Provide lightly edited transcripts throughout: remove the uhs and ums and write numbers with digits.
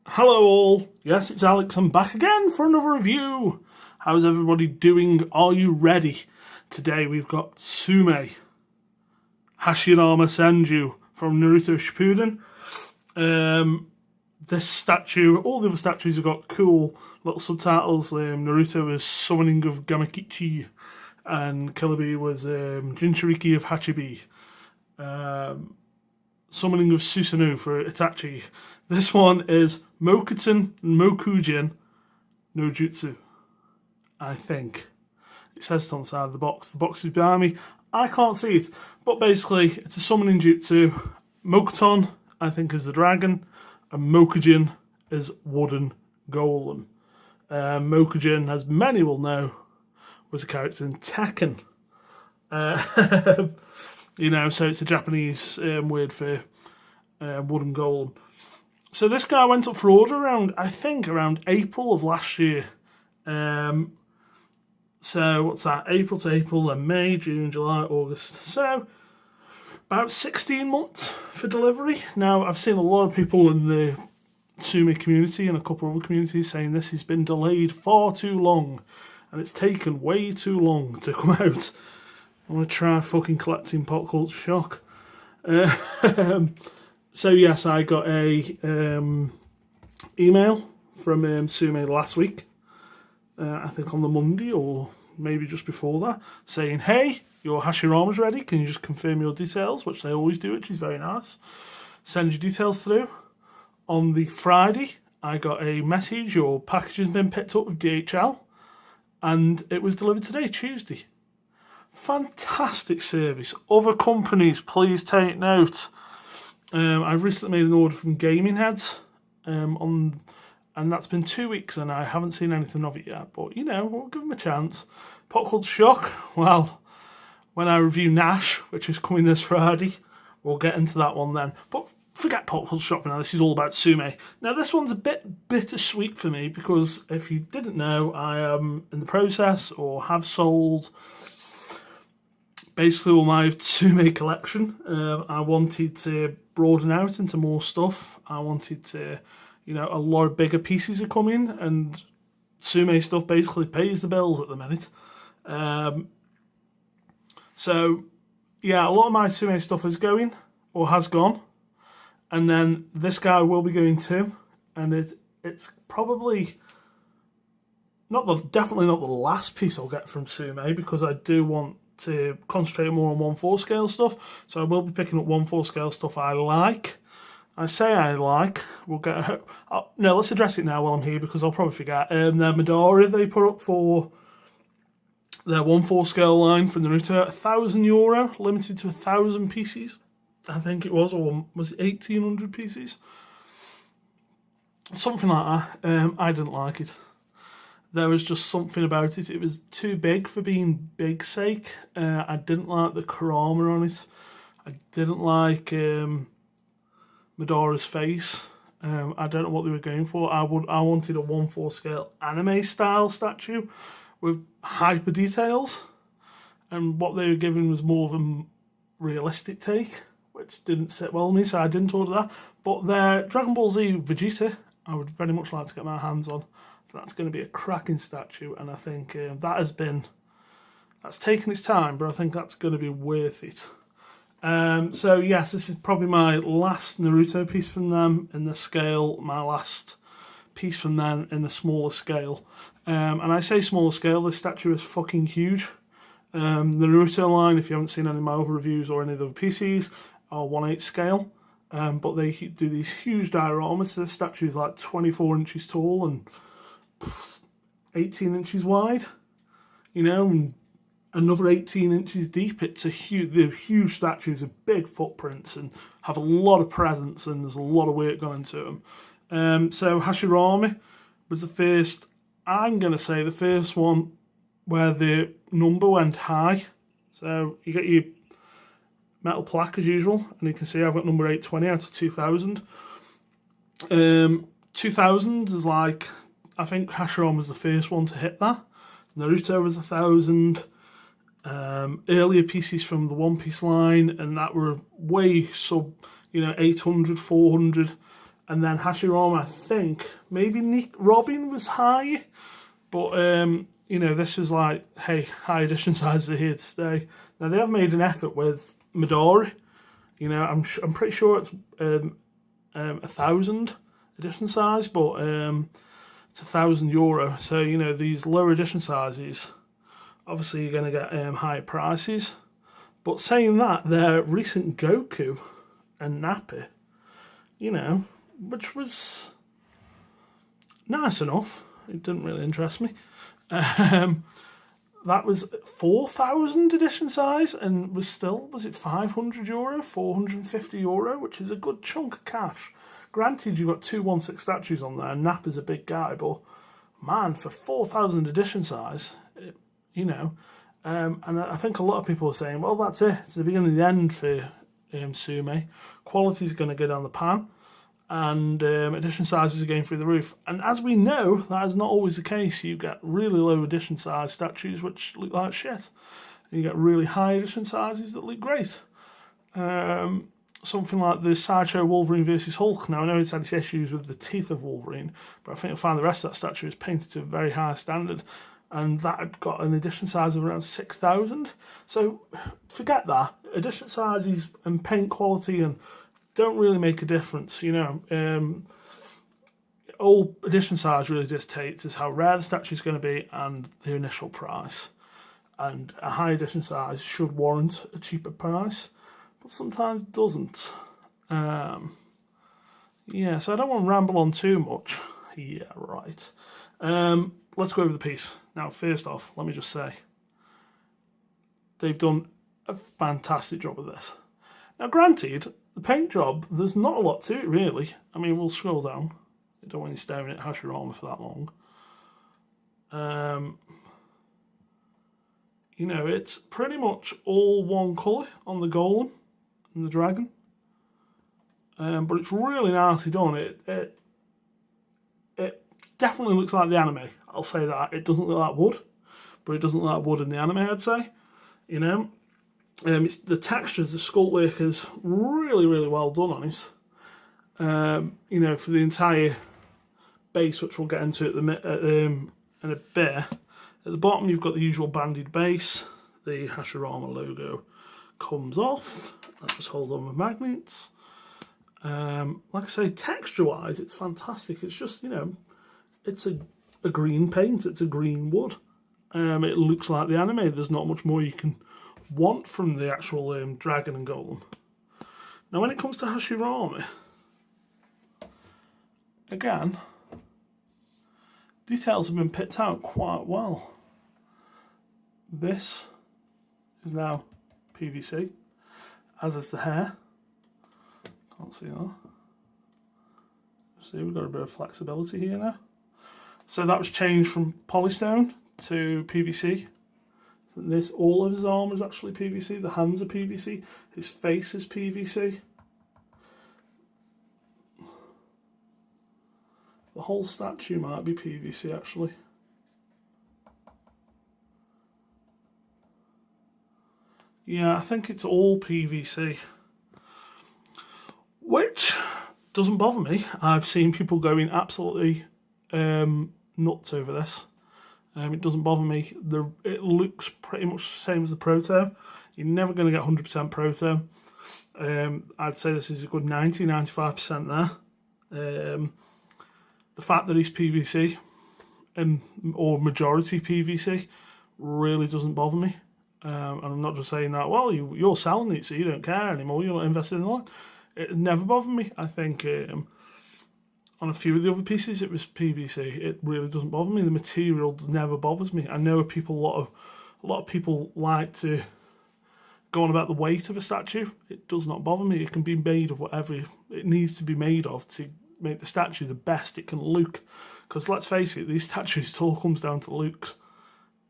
Hello all, yes it's Alex, I'm back again for another review. How's everybody doing? Are you ready? Today we've got Tsume, Hashirama Senju from Naruto Shippuden. This statue, all the other statues have got cool little subtitles. Naruto is summoning of Gamakichi and Killer Bee was Jinchuriki of Hachibi. Summoning of Susanoo for Itachi. This one is Mokuton and Mokujin no Jutsu, I think. It says it on the side of the box. The box is behind me. I can't see it. But basically, it's a summoning jutsu. Mokuton, I think, is the dragon. And Mokujin is wooden golem. Mokujin, as many will know, was a character in Tekken. So it's a Japanese word for wooden golem. So this guy went up for order around April of last year. So what's that? April to April, then May, June, July, August. So about 16 months for delivery. Now I've seen a lot of people in the Tsume community and a couple of other communities saying this has been delayed far too long and it's taken way too long to come out. I want to try fucking collecting Pop Culture Shock. So yes, I got a email from Tsume last week. I think on the Monday or maybe just before that, saying, "Hey, your Hashirama's ready. Can you just confirm your details?" Which they always do, which is very nice. Send your details through. On the Friday, I got a message. Your package has been picked up with DHL, and it was delivered today, Tuesday. Fantastic service. Other companies, please take note. I've recently made an order from Gaming Heads, and that's been 2 weeks, and I haven't seen anything of it yet. But we'll give them a chance. Pop Culture Shock. Well, when I review Nash, which is coming this Friday, we'll get into that one then. But forget Pop Culture Shock for now. This is all about Tsume. Now, this one's a bit bittersweet for me because if you didn't know, I am in the process or have sold basically all my Tsume collection. I wanted to broaden out into more stuff. I wanted to, a lot of bigger pieces are coming, and Tsume stuff basically pays the bills at the minute. So, yeah, a lot of my Tsume stuff is going, or has gone, and then this guy will be going too, and it's probably definitely not the last piece I'll get from Tsume, because I do want to concentrate more on 1/4 scale stuff, so I will be picking up 1/4 scale stuff I like. I say I like. We'll get. No, let's address it now while I'm here because I'll probably forget. The Midori they put up for their 1/4 scale line for Naruto, €1,000, limited to 1,000 pieces. I think it was, or was it 1,800 pieces? Something like that. I didn't like it. There was just something about it. It was too big for being big's sake. I didn't like the Kurama on it. I didn't like Midori's face. I don't know what they were going for. I wanted a 1/4 scale anime style statue with hyper details, and what they were giving was more of a realistic take, which didn't sit well with me, so I didn't order that. But their Dragon Ball Z Vegeta, I would very much like to get my hands on. That's going to be a cracking statue, and I think that's taken its time, but I think that's going to be worth it. So yes, this is probably my last Naruto piece from them in the scale, my last piece from them in the smaller scale. And I say smaller scale, this statue is fucking huge. The Naruto line, if you haven't seen any of my other reviews or any of the other PCs, are 1/8 scale. But they do these huge dioramas, so this statue is like 24 inches tall and 18 inches wide, and another 18 inches deep. It's they're huge statues with big footprints and have a lot of presence, and there's a lot of work gone into them. So Hashirama was the first, I'm going to say the first one where the number went high. So you get your metal plaque as usual, and you can see I've got number 820 out of 2,000. 2,000 is like, I think Hashirama was the first one to hit that. Naruto was 1,000. Earlier pieces from the One Piece line, and that were way sub, 800, 400. And then Hashirama, I think, maybe Robin was high. But, you know, this was like, hey, high edition sizes are here to stay. Now, they have made an effort with Midori. You know, I'm pretty sure it's 1,000 edition size, but it's €1,000. So, you know, these lower edition sizes, obviously you're going to get higher prices. But saying that, their recent Goku and Nappi, you know, which was nice enough. It didn't really interest me. That was 4,000 edition size and was still, was it €500, €450, which is a good chunk of cash. Granted, you've got 216 statues on there, and Nappa's a big guy, but man, for 4,000 edition size, you know, and I think a lot of people are saying, well, that's it. It's the beginning and the end for Tsume. Quality's going to go down the pan, and edition sizes are going through the roof. And as we know, that is not always the case. You get really low edition size statues which look like shit, and you get really high edition sizes that look great. Something like the Sideshow Wolverine versus Hulk. Now, I know it's had its issues with the teeth of Wolverine, but I think you'll find the rest of that statue is painted to a very high standard, and that had got an edition size of around 6,000. So forget that. Edition sizes and paint quality and don't really make a difference, you know. All edition size really dictates is how rare the statue is going to be and the initial price. And a high edition size should warrant a cheaper price, but sometimes doesn't. Yeah, so I don't want to ramble on too much. Yeah, right. Let's go over the piece. Now, first off, let me just say, they've done a fantastic job of this. Now, granted, the paint job, there's not a lot to it, really. I mean, we'll scroll down. I don't want you staring at Hashirama for that long. You know, it's pretty much all one colour on the golem and the dragon. But it's really nicely done. It definitely looks like the anime. I'll say that. It doesn't look like wood, but it doesn't look like wood in the anime, I'd say. You know? It's the textures, the sculpt work is really, really well done on it. You know, for the entire base, which we'll get into in a bit. At the bottom, you've got the usual banded base. The Hashirama logo comes off. That just holds on with magnets. Like I say, texture-wise, it's fantastic. It's just, you know, it's a green paint. It's a green wood. It looks like the anime. There's not much more you can want from the actual dragon and golem. Now, when it comes to Hashirama, again, details have been picked out quite well. This is now PVC, as is the hair. Can't see that. See, we've got a bit of flexibility here now. So that was changed from polystone to PVC. This, all of his armour is actually PVC. The hands are PVC. His face is PVC. The whole statue might be PVC actually. Yeah, I think it's all PVC. Which doesn't bother me. I've seen people going absolutely nuts over this. It doesn't bother me. It looks pretty much the same as the Proto. You're never going to get 100% Proto. I'd say this is a good 90-95% there. The fact that it's PVC, or majority PVC, really doesn't bother me. And I'm not just saying that, well, you're selling it, so you don't care anymore, you're not invested in the line. It never bothered me. I think on a few of the other pieces it was PVC. It really doesn't bother me. The material never bothers me. I know people, a lot of people like to go on about the weight of a statue. It does not bother me. It can be made of whatever it needs to be made of to make the statue the best it can look. Because let's face it, these statues, it all comes down to looks.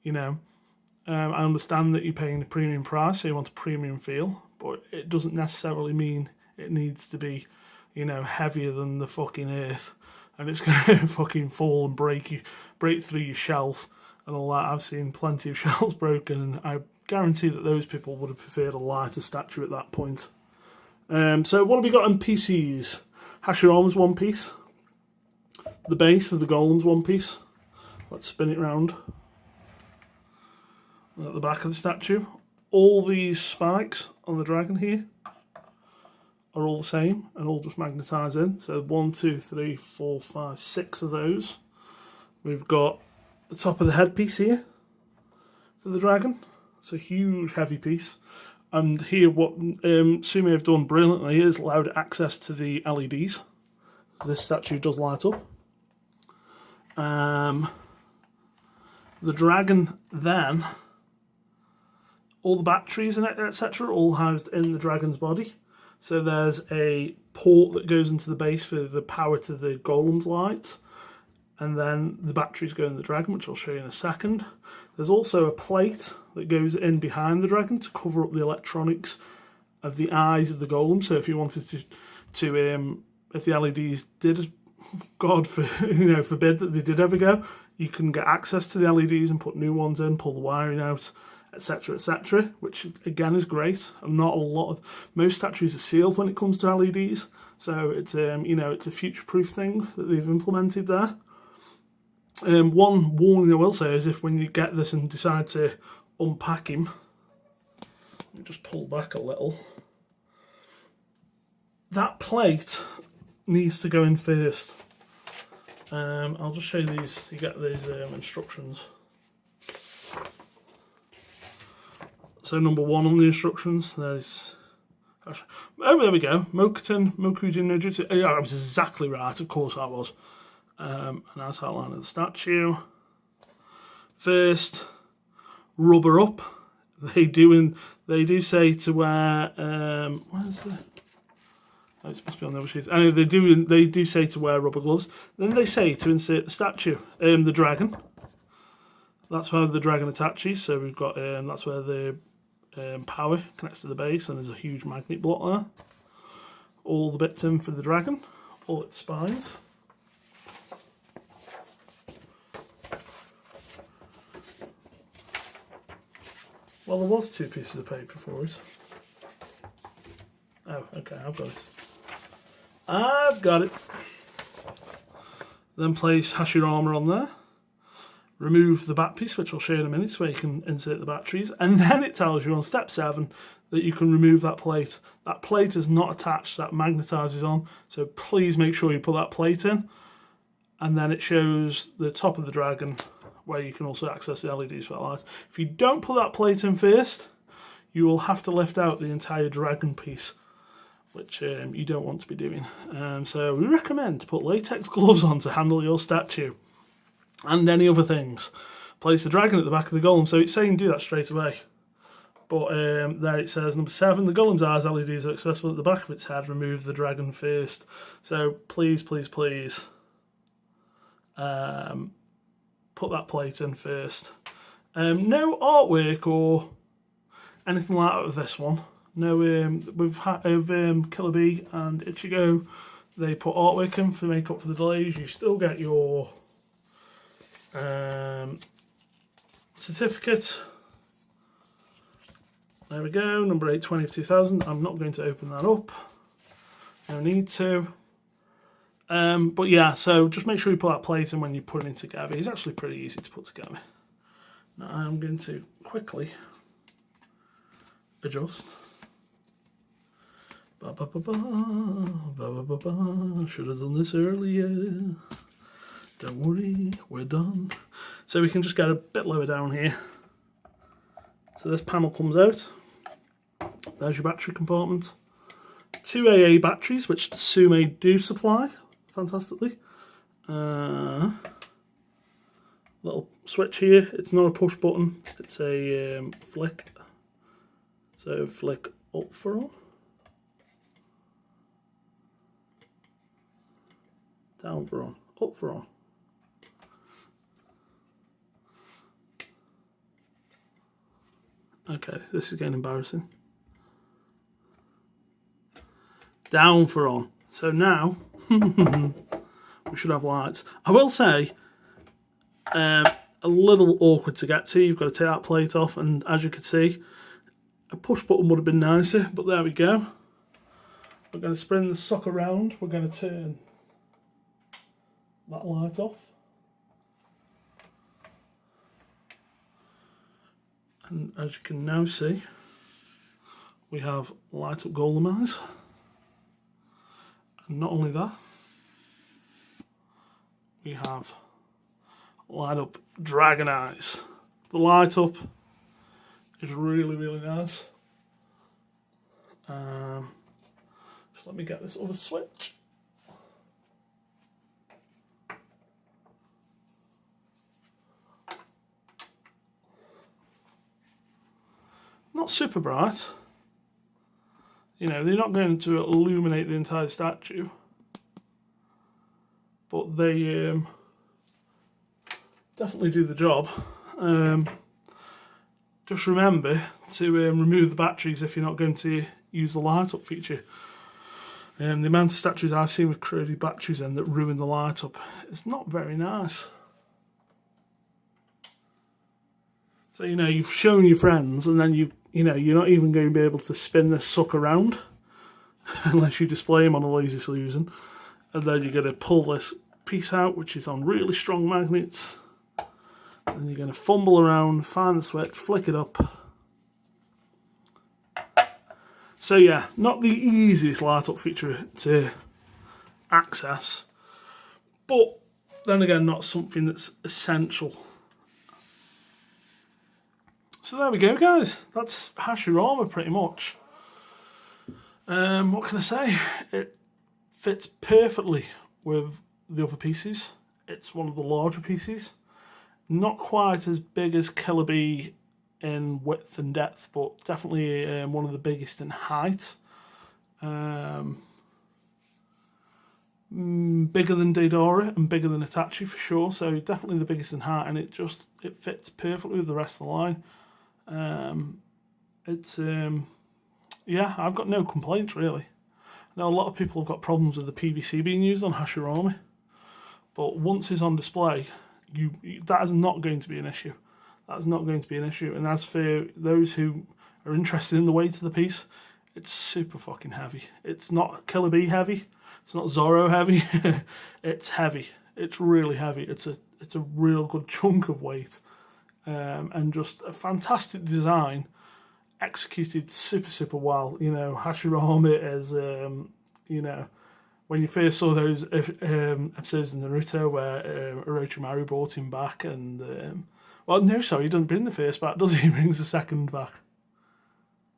You know, I understand that you're paying a premium price, so you want a premium feel, but it doesn't necessarily mean it needs to be, you know, heavier than the fucking earth, and it's going to fucking fall and break through your shelf and all that. I've seen plenty of shelves broken, and I guarantee that those people would have preferred a lighter statue at that point. So what have we got on PCs? Hashirama's one piece. The base of the golem's one piece. Let's spin it round. And at the back of the statue, all these spikes on the dragon here are all the same and all just magnetise in. So 1, 2, 3, 4, 5, 6 of those. We've got the top of the headpiece here for the dragon. It's a huge heavy piece. And here what Tsume have done brilliantly is allowed access to the LEDs. This statue does light up. The dragon then, all the batteries and etc. all housed in the dragon's body. So there's a port that goes into the base for the power to the golem's light. And then the batteries go in the dragon, which I'll show you in a second. There's also a plate that goes in behind the dragon to cover up the electronics of the eyes of the golem. So if you wanted to if the LEDs did, God forbid that they did ever go, you can get access to the LEDs and put new ones in, pull the wiring out, etc., etc., which again is great. And not a lot of, most statues are sealed when it comes to LEDs, so it's it's a future-proof thing that they've implemented there. One warning I will say is if when you get this and decide to unpack him, just pull back a little, that plate needs to go in first. I'll just show you these, you get these instructions. So number 1 on the instructions, there's, oh there we go, Mokuton, Mokujin no Jutsu. Yeah, I was exactly right, of course I was. And that's outline of the statue. First, rubber up. They do say to wear where's the, oh, it's supposed to be on the other sheet. Anyway, they do say to wear rubber gloves. Then they say to insert the statue, the dragon. That's where the dragon attaches. So we've got that's where the power connects to the base, and there's a huge magnet block there. All the bits in for the dragon, all its spines. Well, there was 2 pieces of paper for it. Oh, okay, I've got it. I've got it. Then place Hashirama on there. Remove the back piece, which I'll show you in a minute, where you can insert the batteries. And then it tells you on step 7 that you can remove that plate. That plate is not attached, that magnetises on. So please make sure you put that plate in. And then it shows the top of the dragon, where you can also access the LEDs for that light. If you don't put that plate in first, you will have to lift out the entire dragon piece, which you don't want to be doing. So we recommend to put latex gloves on to handle your statue and any other things. Place the dragon at the back of the golem, so it's saying do that straight away. But there it says, number 7, the golem's eyes LEDs are accessible at the back of its head. Remove the dragon first. So please, please, please put that plate in first. No artwork or anything like that with this one. No, with Killer Bee and Ichigo, they put artwork in to make up for the delays. You still get your certificate. There we go, number 820 of 2000. I'm not going to open that up. No need to. But yeah, so just make sure you put that plate in when you're putting it together. It's actually pretty easy to put together. Now I'm going to quickly adjust. Should have done this earlier. Don't worry, we're done. So we can just get a bit lower down here. So this panel comes out. There's your battery compartment. 2 AA batteries, which Tsume do supply fantastically. Little switch here. It's not a push button, it's a flick. So flick up for on. Down for on, up for on. Okay, this is getting embarrassing. Down for on. So now we should have lights. I will say a little awkward to get to. You've got to take that plate off, and as you can see, a push button would have been nicer, but there we go. we're going to spin the sucker around. We're going to turn that light off. And as you can now see, we have light up golden eyes. And not only that, we have light up dragon eyes. The light up is really, really nice. Just let me get this other switch. Not super bright. You know, they're not going to illuminate the entire statue, but they definitely do the job. Just remember to remove the batteries if you're not going to use the light up feature. The amount of statues I've seen with corroded batteries in that ruin the light up, it's not very nice. So, you know, you've shown your friends and then you know, you're not even going to be able to spin this sucker around unless you display him on a lazy Susan. And then you're going to pull this piece out, which is on really strong magnets. And you're going to fumble around, find the switch, flick it up. So yeah, not the easiest light up feature to access, but then again, not something that's essential. So there we go, guys. That's Hashirama pretty much. What can I say? It fits perfectly with the other pieces. It's one of the larger pieces. Not quite as big as Killer Bee in width and depth, but definitely one of the biggest in height. Bigger than Deidara and bigger than Itachi for sure. So definitely the biggest in height, and it fits perfectly with the rest of the line. Yeah, I've got no complaints really. I know a lot of people have got problems with the PVC being used on Hashirama, but once it's on display, that is not going to be an issue. That is not going to be an issue. And as for those who are interested in the weight of the piece, it's super fucking heavy. It's not Killer Bee heavy. It's not Zoro heavy. It's heavy. It's really heavy. It's a real good chunk of weight. And just a fantastic design, executed super well. You know, Hashirama is, you know, when you first saw those episodes in Naruto where Orochimaru brought him back and, well, no, sorry, he doesn't bring the first back, does he? He brings the second back.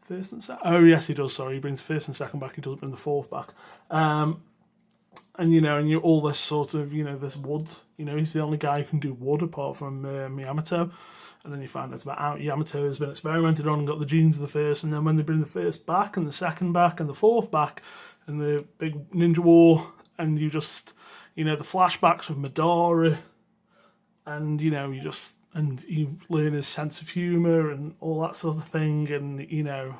First and second? Oh, yes, he does, sorry. He brings the first and second back, he doesn't bring the fourth back. And, you know, and all this sort of, you know, this wood, you know, he's the only guy who can do wood apart from Yamato. And then you find out about Yamato has been experimented on and got the genes of the first, and then when they bring the first back and the second back and the fourth back and the big ninja war, and you just, you know, the flashbacks of Madara, and, you know, you learn his sense of humour and all that sort of thing, and, you know,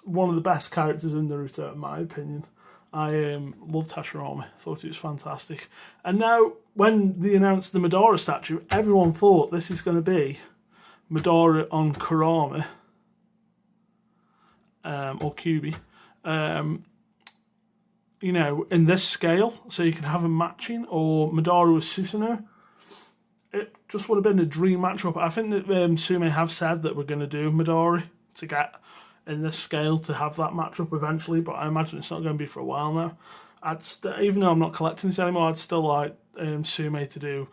one of the best characters in Naruto in my opinion. I loved Hashirama, thought it was fantastic. And now, when they announced the Madara statue, everyone thought this is going to be Madara on Kurama, or Kyuubi, you know, in this scale, so you can have them matching, or Madara with Susanoo. It just would have been a dream matchup. I think that Tsume have said that we're going to do Madara to get in this scale to have that matchup eventually, but I imagine it's not going to be for a while now. Even though I'm not collecting this anymore, I'd still like Tsume to do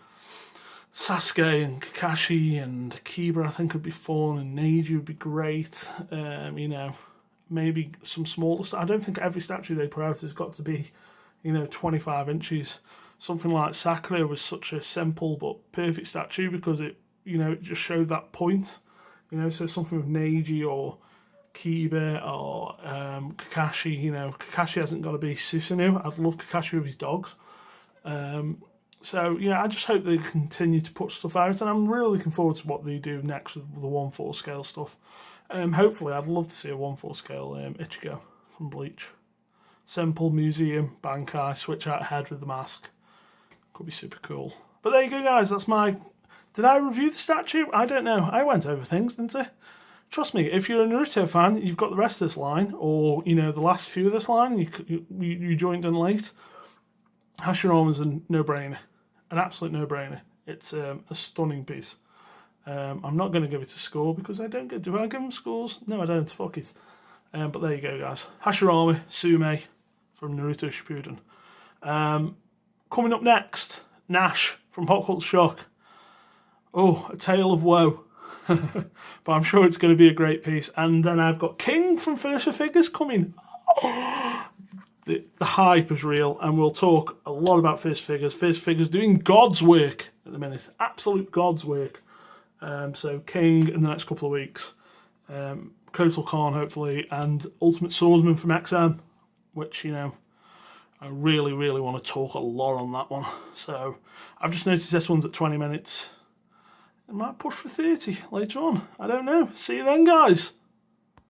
Sasuke and Kakashi and Kiba. I think would be fun, and Neji would be great. You know, maybe some smaller. I don't think every statue they put out has got to be, you know, 25 inches. Something like Sakura was such a simple but perfect statue because it, you know, it just showed that point. You know, so something with Neji or Kiba or Kakashi, you know, Kakashi hasn't got to be Susanoo. I'd love Kakashi with his dogs. So, yeah, I just hope they continue to put stuff out, and I'm really looking forward to what they do next with the 1/4 scale stuff. Hopefully, I'd love to see a 1/4 scale Ichigo from Bleach. Simple museum, Bankai, switch out head with the mask. Could be super cool. But there you go, guys. That's my... Did I review the statue? I don't know. I went over things, didn't I? trust me, if you're a Naruto fan, you've got the rest of this line, or, you know, the last few of this line, you joined in late. Hashirama's a no-brainer. An absolute no-brainer. It's a stunning piece. I'm not going to give it a score because I don't get... Do I give them scores? No, I don't. Fuck it. But there you go, guys. Hashirama, Tsume from Naruto Shippuden. Coming up next, Nash from Hot Culture Shock. Oh, a tale of woe. But I'm sure it's going to be a great piece. And then I've got King from First for Figures coming. The hype is real, and we'll talk a lot about First Figures. First Figures doing God's work at the minute. Absolute God's work. So King in the next couple of weeks. Kotal Khan, hopefully, and Ultimate Swordsman from XM, which, you know, I really, really want to talk a lot on that one. So I've just noticed this one's at 20 minutes. It might push for 30 later on. I don't know. See you then, guys.